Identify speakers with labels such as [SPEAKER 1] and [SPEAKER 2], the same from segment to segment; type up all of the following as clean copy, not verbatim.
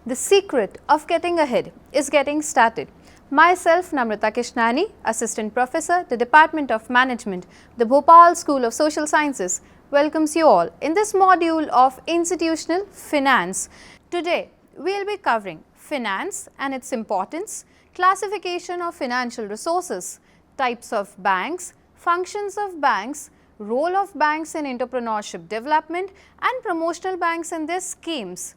[SPEAKER 1] The secret of getting ahead is getting started. Myself, Namrata Kishnani, Assistant Professor, the Department of Management, the Bhopal School of Social Sciences, welcomes you all in this module of Institutional Finance. Today, we will be covering finance and its importance, classification of financial resources, types of banks, functions of banks, role of banks in entrepreneurship development and promotional banks and their schemes.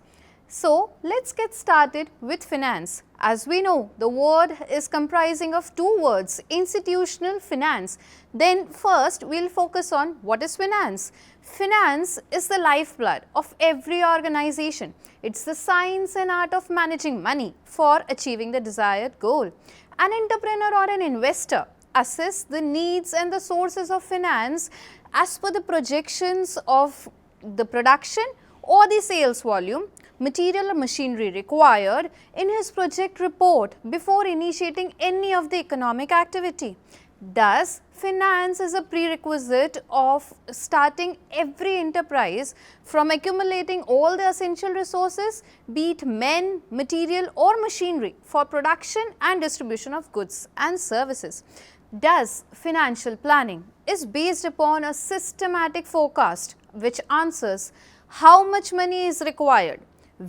[SPEAKER 1] So, let's get started with finance. As we know, the word is comprising of two words, institutional finance. Then first, we will focus on what is finance. Finance is the lifeblood of every organization. It's the science and art of managing money for achieving the desired goal. An entrepreneur or an investor assess the needs and the sources of finance as per the projections of the production or the sales volume, material or machinery required in his project report before initiating any of the economic activity. Thus, finance is a prerequisite of starting every enterprise from accumulating all the essential resources, be it men, material or machinery for production and distribution of goods and services. Thus, financial planning is based upon a systematic forecast which answers how much money is required,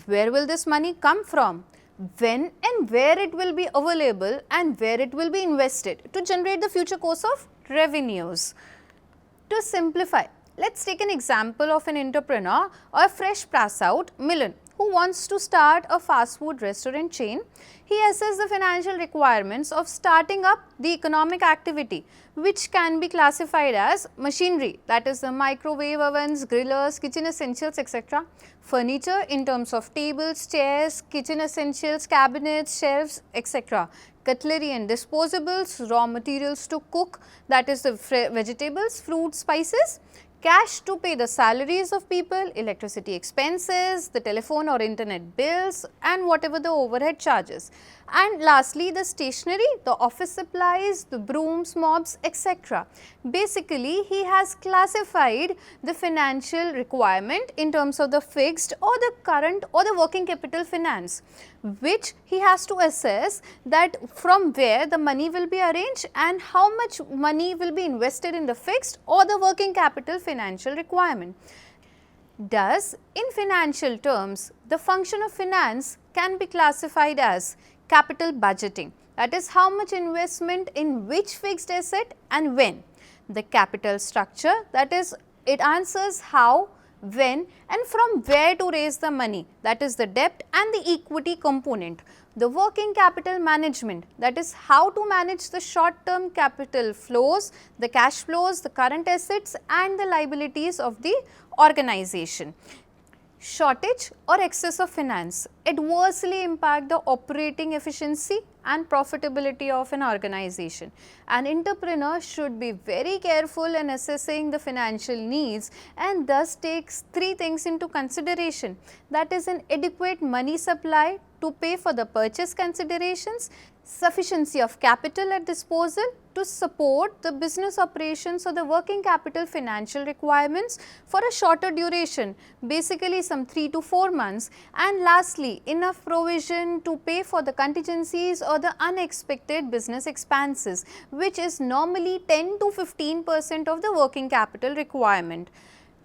[SPEAKER 1] where will this money come from, when and where it will be available and where it will be invested to generate the future course of revenues. To simplify, let's take an example of an entrepreneur or a fresh pass out Milan who wants to start a fast food restaurant chain. He assesses the financial requirements of starting up the economic activity, which can be classified as machinery, that is the microwave ovens, grillers, kitchen essentials, etc. Furniture in terms of tables, chairs, kitchen essentials, cabinets, shelves, etc. Cutlery and disposables, raw materials to cook, that is the vegetables, fruits, spices. Cash to pay the salaries of people, electricity expenses, the telephone or internet bills and whatever the overhead charges. And lastly, the stationery, the office supplies, the brooms, mops, etc. Basically, he has classified the financial requirement in terms of the fixed or the current or the working capital finance, which he has to assess that from where the money will be arranged and how much money will be invested in the fixed or the working capital financial requirement. Thus, in financial terms, the function of finance can be classified as capital budgeting, that is how much investment in which fixed asset and when. The capital structure, that is it answers how, when and from where to raise the money, that is the debt and the equity component. The working capital management, that is how to manage the short term capital flows, the cash flows, the current assets and the liabilities of the organization. Shortage or excess of finance adversely impact the operating efficiency and profitability of an organization. An entrepreneur should be very careful in assessing the financial needs and thus takes three things into consideration, that is an adequate money supply to pay for the purchase considerations, sufficiency of capital at disposal to support the business operations or the working capital financial requirements for a shorter duration, basically some 3 to 4 months, and lastly enough provision to pay for the contingencies or the unexpected business expenses, which is normally 10 to 15% of the working capital requirement.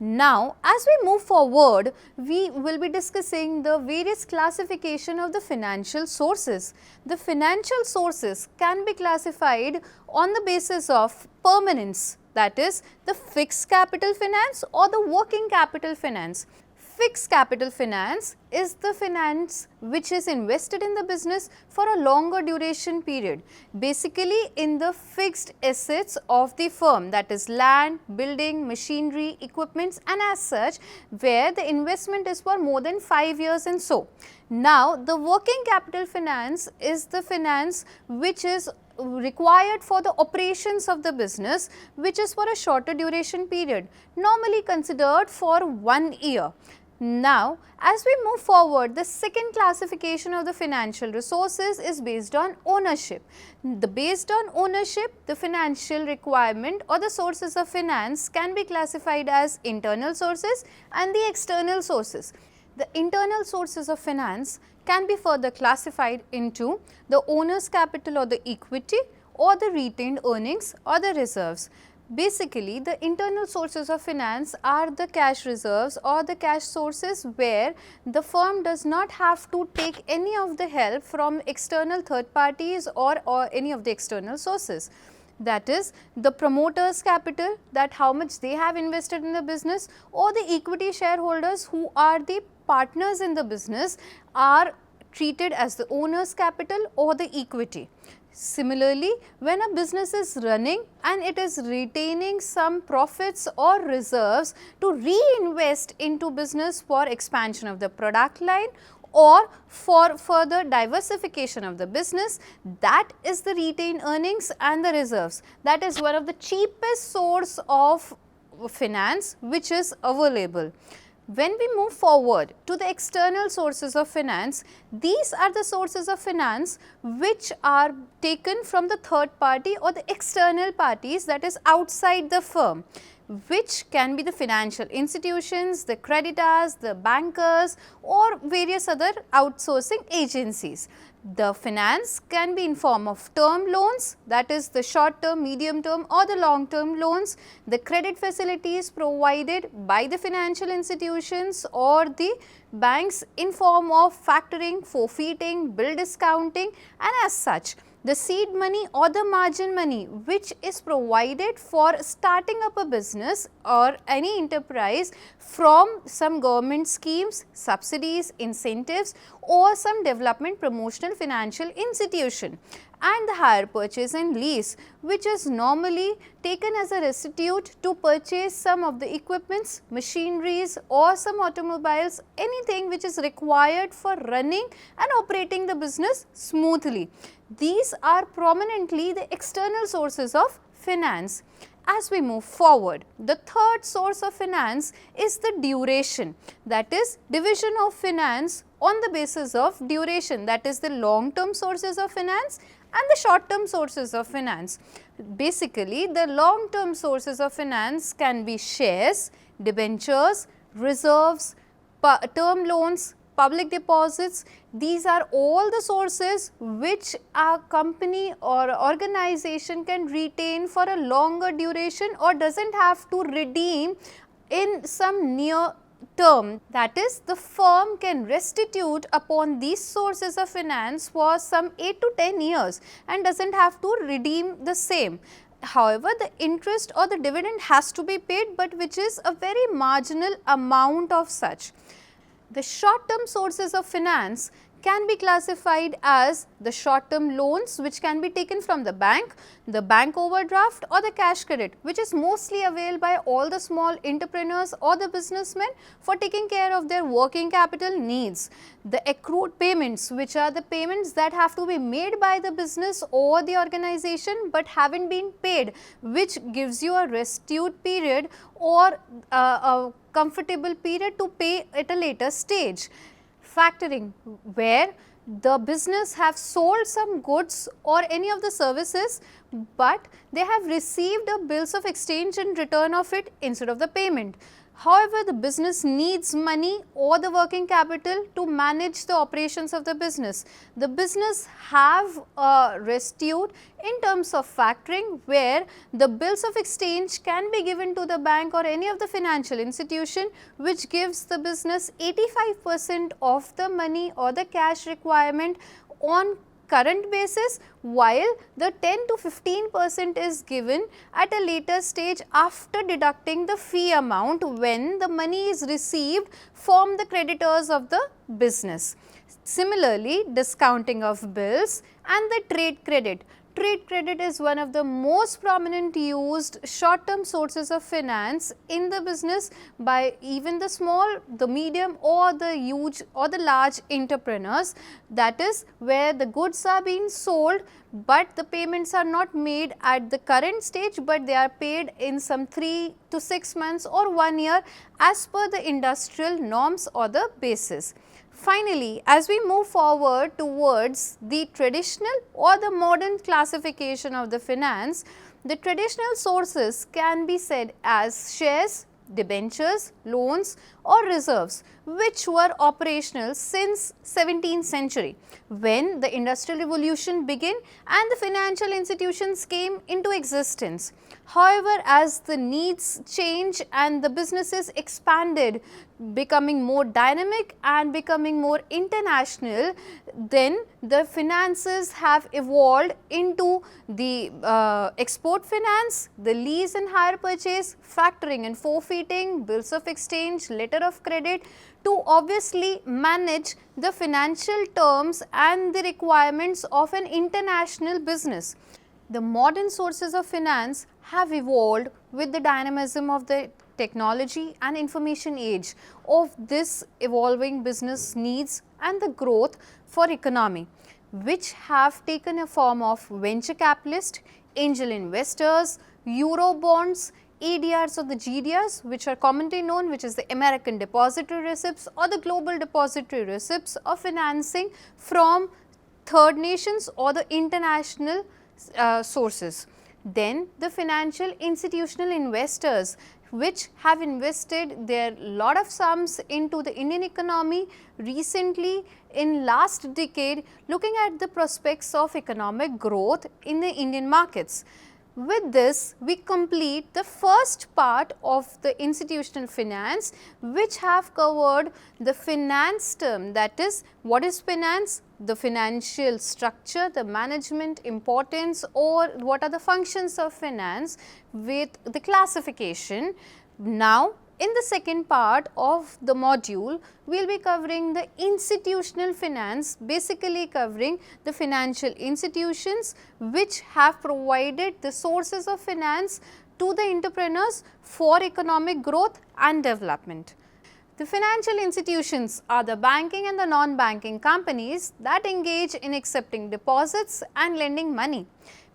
[SPEAKER 1] Now, as we move forward, we will be discussing the various classification of the financial sources. The financial sources can be classified on the basis of permanence, that is the fixed capital finance or the working capital finance. Fixed capital finance is the finance which is invested in the business for a longer duration period, basically in the fixed assets of the firm, that is land, building, machinery, equipments and as such where the investment is for more than 5 years and so. Now, the working capital finance is the finance which is required for the operations of the business, which is for a shorter duration period, normally considered for 1 year. Now, as we move forward, the second classification of the financial resources is based on ownership. Based on ownership, the financial requirement or the sources of finance can be classified as internal sources and the external sources. The internal sources of finance can be further classified into the owner's capital or the equity, or the retained earnings or the reserves. Basically, the internal sources of finance are the cash reserves or the cash sources where the firm does not have to take any of the help from external third parties or any of the external sources. That is the promoter's capital, that how much they have invested in the business, or the equity shareholders who are the partners in the business are treated as the owner's capital or the equity. Similarly, when a business is running and it is retaining some profits or reserves to reinvest into business for expansion of the product line or for further diversification of the business, that is the retained earnings and the reserves. That is one of the cheapest source of finance which is available. When we move forward to the external sources of finance, these are the sources of finance which are taken from the third party or the external parties, that is outside the firm, which can be the financial institutions, the creditors, the bankers, or various other outsourcing agencies. The finance can be in form of term loans, that is the short term, medium term or the long term loans, the credit facilities provided by the financial institutions or the banks in form of factoring, forfeiting, bill discounting, and as such the seed money or the margin money which is provided for starting up a business or any enterprise from some government schemes, subsidies, incentives or some development promotional financial institution. And the hire purchase and lease, which is normally taken as a restitute to purchase some of the equipments, machineries or some automobiles, anything which is required for running and operating the business smoothly. These are prominently the external sources of finance. As we move forward, the third source of finance is the duration, that is division of finance on the basis of duration, that is the long term sources of finance and the short term sources of finance. Basically, the long term sources of finance can be shares, debentures, reserves, term loans, public deposits. These are all the sources which a company or organization can retain for a longer duration or does not have to redeem in some near term. That is, the firm can restitute upon these sources of finance for some 8 to 10 years and does not have to redeem the same. However, the interest or the dividend has to be paid, but which is a very marginal amount of such. The short term sources of finance can be classified as the short term loans which can be taken from the bank overdraft or the cash credit, which is mostly availed by all the small entrepreneurs or the businessmen for taking care of their working capital needs. The accrued payments, which are the payments that have to be made by the business or the organization but haven't been paid, which gives you a restitute period or a comfortable period to pay at a later stage. Factoring, where the business have sold some goods or any of the services, but they have received a bills of exchange in return of it instead of the payment. However, the business needs money or the working capital to manage the operations of the business. The business have a restitute in terms of factoring, where the bills of exchange can be given to the bank or any of the financial institution, which gives the business 85% of the money or the cash requirement on current basis, while the 10 to 15% is given at a later stage after deducting the fee amount when the money is received from the creditors of the business. Similarly, discounting of bills and the trade credit. Trade credit is one of the most prominent used short term sources of finance in the business by even the small, the medium or the huge or the large entrepreneurs. That is where the goods are being sold, but the payments are not made at the current stage, but they are paid in some 3 to 6 months or 1 year as per the industrial norms or the basis. Finally, as we move forward towards the traditional or the modern classification of the finance, the traditional sources can be said as shares, debentures, loans or reserves which were operational since 17th century when the industrial revolution began and the financial institutions came into existence. However, as the needs change and the businesses expanded, becoming more dynamic and becoming more international, then the finances have evolved into the export finance, the lease and hire purchase, factoring and forfeiting, bills of exchange, letter of credit, to obviously manage the financial terms and the requirements of an international business. The modern sources of finance have evolved with the dynamism of the technology and information age of this evolving business needs and the growth for economy, which have taken a form of venture capitalist, angel investors, euro bonds, ADRs or the GDRs, which are commonly known, which is the American depository receipts or the global depository receipts of financing from third nations or the international sources. Then the financial institutional investors, which have invested their lot of sums into the Indian economy recently in last decade, looking at the prospects of economic growth in the Indian markets. With this, we complete the first part of the institutional finance, which have covered the finance term, that is, what is finance, the financial structure, the management importance, or what are the functions of finance with the classification. Now, in the second part of the module, we will be covering the institutional finance, basically covering the financial institutions which have provided the sources of finance to the entrepreneurs for economic growth and development. The financial institutions are the banking and the non-banking companies that engage in accepting deposits and lending money.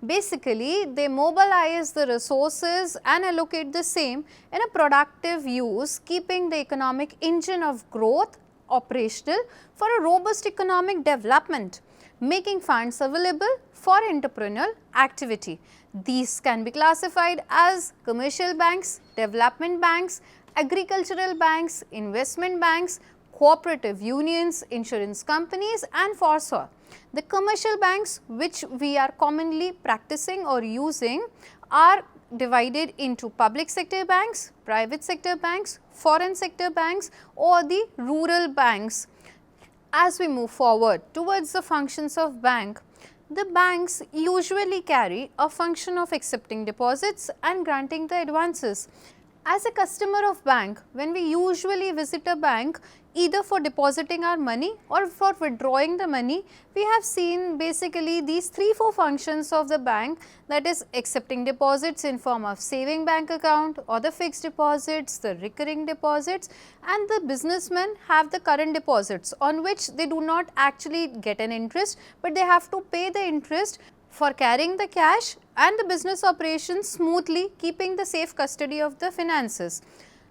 [SPEAKER 1] Basically, they mobilize the resources and allocate the same in a productive use, keeping the economic engine of growth operational for a robust economic development, making funds available for entrepreneurial activity. These can be classified as commercial banks, development banks, agricultural banks, investment banks, cooperative unions, insurance companies and for so. The commercial banks which we are commonly practicing or using are divided into public sector banks, private sector banks, foreign sector banks or the rural banks. As we move forward towards the functions of bank, the banks usually carry a function of accepting deposits and granting the advances. As a customer of bank, when we usually visit a bank either for depositing our money or for withdrawing the money, we have seen basically these 3-4 functions of the bank, that is accepting deposits in form of saving bank account or the fixed deposits, the recurring deposits, and the businessmen have the current deposits on which they do not actually get an interest, but they have to pay the interest for carrying the cash and the business operations smoothly, keeping the safe custody of the finances.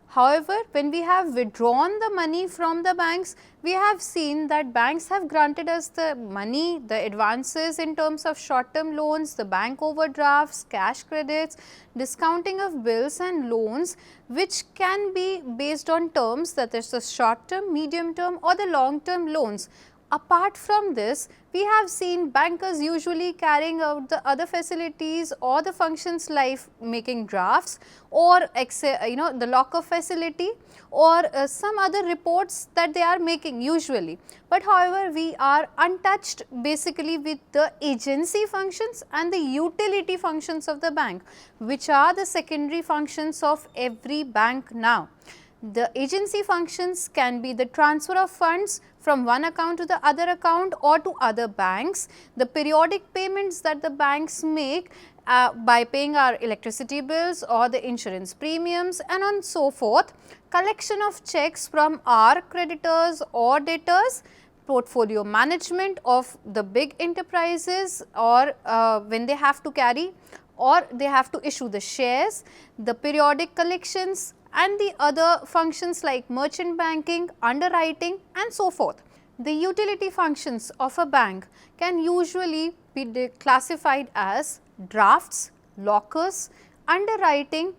[SPEAKER 1] However, when we have withdrawn the money from the banks, we have seen that banks have granted us the money, the advances in terms of short term loans, the bank overdrafts, cash credits, discounting of bills and loans, which can be based on terms, that is the short term, medium term or the long term loans. Apart from this, we have seen bankers usually carrying out the other facilities or the functions like making drafts or the lock-up facility or some other reports that they are making usually. But however, we are untouched basically with the agency functions and the utility functions of the bank, which are the secondary functions of every bank now. The agency functions can be the transfer of funds from one account to the other account or to other banks, the periodic payments that the banks make by paying our electricity bills or the insurance premiums and on so forth, collection of checks from our creditors or debtors, portfolio management of the big enterprises or when they have to carry or they have to issue the shares, the periodic collections and the other functions like merchant banking, underwriting and so forth. The utility functions of a bank can usually be classified as drafts, lockers, underwriting,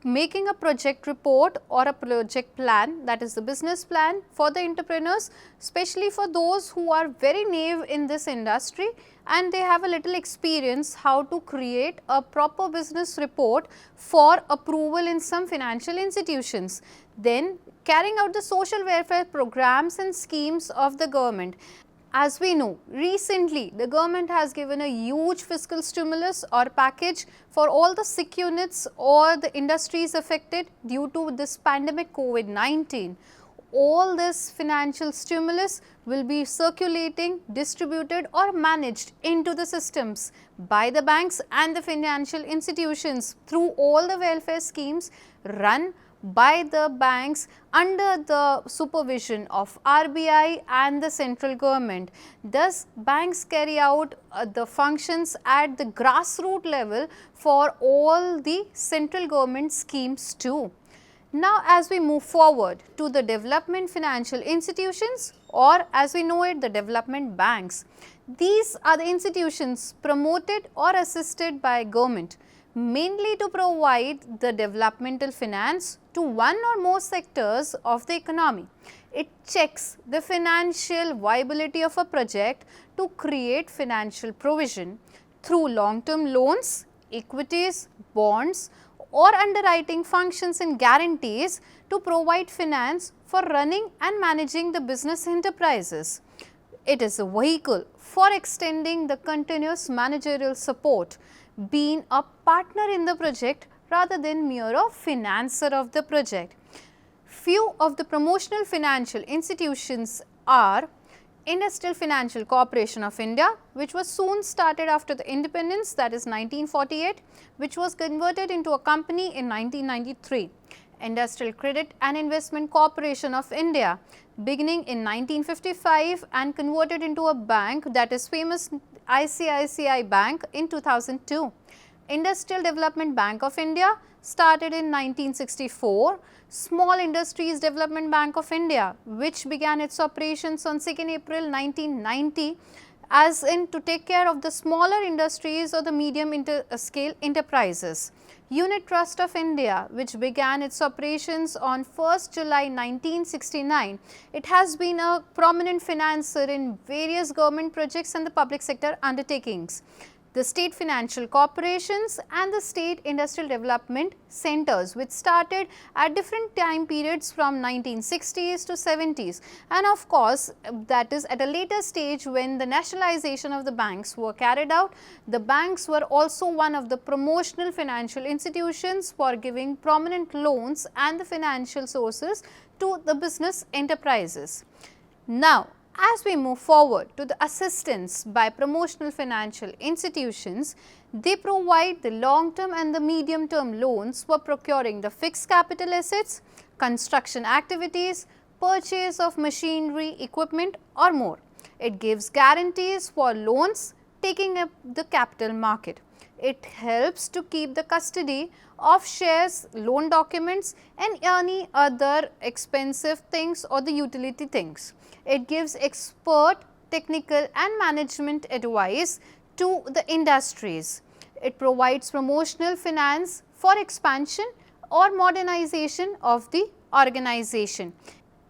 [SPEAKER 1] making a project report or a project plan, that is the business plan for the entrepreneurs, especially for those who are very new in this industry and they have a little experience how to create a proper business report for approval in some financial institutions. Then carrying out the social welfare programs and schemes of the government. As we know, recently the government has given a huge fiscal stimulus or package for all the sick units or the industries affected due to this pandemic COVID-19. All this financial stimulus will be circulating, distributed or managed into the systems by the banks and the financial institutions through all the welfare schemes run by the banks under the supervision of RBI and the central government. Thus, banks carry out the functions at the grassroots level for all the central government schemes too. Now, as we move forward to the development financial institutions, or as we know it, the development banks. These are the institutions promoted or assisted by government, mainly to provide the developmental finance to one or more sectors of the economy. It checks the financial viability of a project to create financial provision through long-term loans, equities, bonds or underwriting functions and guarantees to provide finance for running and managing the business enterprises. It is a vehicle for extending the continuous managerial support, being a partner in the project rather than mere a financer of the project. Few of the promotional financial institutions are Industrial Financial Corporation of India, which was soon started after the independence, that is 1948, which was converted into a company in 1993. Industrial Credit and Investment Corporation of India, beginning in 1955 and converted into a bank, that is famous ICICI Bank in 2002. Industrial Development Bank of India, started in 1964. Small Industries Development Bank of India, which began its operations on 2nd April 1990 as in to take care of the smaller industries or the medium scale enterprises. Unit Trust of India, which began its operations on 1st July 1969. It has been a prominent financer in various government projects and the public sector undertakings. The state financial corporations and the state industrial development centers, which started at different time periods from 1960s to 70s, and of course, that is at a later stage when the nationalization of the banks were carried out. The banks were also one of the promotional financial institutions for giving prominent loans and the financial sources to the business enterprises. Now, as we move forward to the assistance by promotional financial institutions, they provide the long term and the medium term loans for procuring the fixed capital assets, construction activities, purchase of machinery, equipment or more. It gives guarantees for loans taking up the capital market. It helps to keep the custody of shares, loan documents and any other expensive things or the utility things. It gives expert technical and management advice to the industries. It provides promotional finance for expansion or modernization of the organization.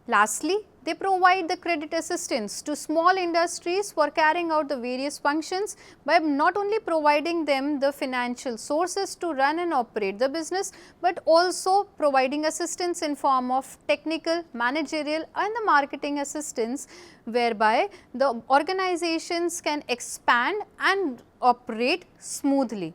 [SPEAKER 1] Lastly, they provide the credit assistance to small industries for carrying out the various functions by not only providing them the financial sources to run and operate the business, but also providing assistance in form of technical, managerial and the marketing assistance, whereby the organizations can expand and operate smoothly.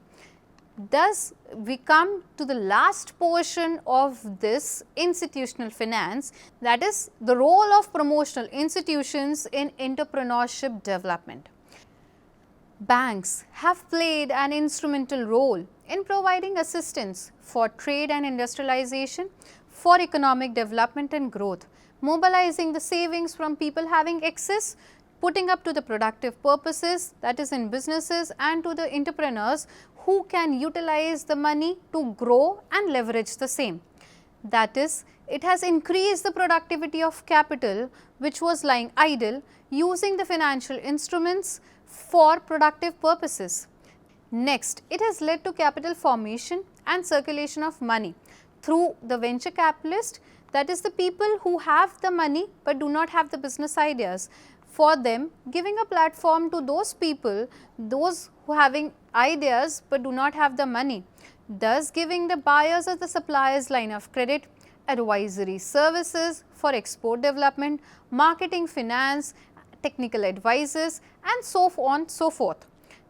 [SPEAKER 1] Thus, we come to the last portion of this institutional finance, that is the role of promotional institutions in entrepreneurship development. Banks have played an instrumental role in providing assistance for trade and industrialization, for economic development and growth, mobilizing the savings from people having excess, putting up to the productive purposes, that is in businesses, and to the entrepreneurs who can utilize the money to grow and leverage the same. That is, it has increased the productivity of capital which was lying idle, using the financial instruments for productive purposes. Next, it has led to capital formation and circulation of money through the venture capitalist, that is the people who have the money but do not have the business ideas. For them, giving a platform to those people, those who having ideas but do not have the money, thus giving the buyers or the suppliers line of credit, advisory services for export development, marketing, finance, technical advices, and so on so forth.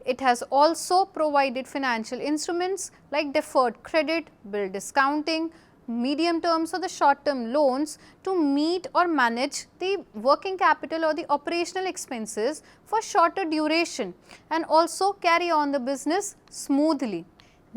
[SPEAKER 1] It has also provided financial instruments like deferred credit, bill discounting, medium terms or the short term loans to meet or manage the working capital or the operational expenses for shorter duration and also carry on the business smoothly.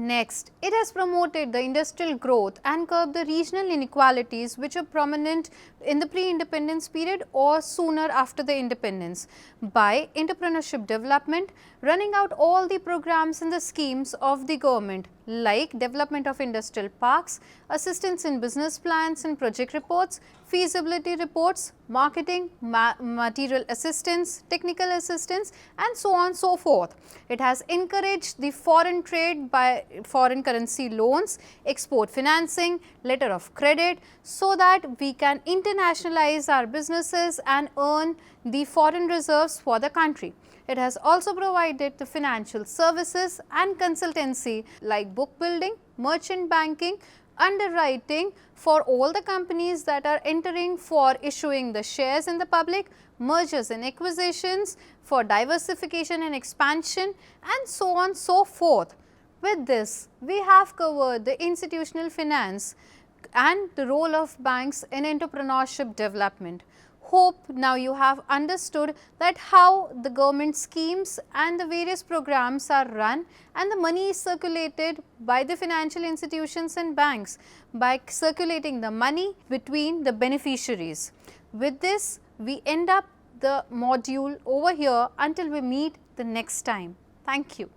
[SPEAKER 1] Next, it has promoted the industrial growth and curbed the regional inequalities which are prominent in the pre-independence period or sooner after the independence by entrepreneurship development, running out all the programs and the schemes of the government like development of industrial parks, assistance in business plans and project reports, feasibility reports, marketing, material assistance, technical assistance, and so on so forth. It has encouraged the foreign trade by foreign currency loans, export financing, letter of credit, so that we can internationalize our businesses and earn the foreign reserves for the country. It has also provided the financial services and consultancy like book building, merchant banking, underwriting for all the companies that are entering for issuing the shares in the public, mergers and acquisitions, for diversification and expansion, and so on so forth. With this, we have covered the institutional finance and the role of banks in entrepreneurship development. Hope now you have understood that how the government schemes and the various programs are run and the money is circulated by the financial institutions and banks by circulating the money between the beneficiaries. With this, we end up the module over here until we meet the next time. Thank you.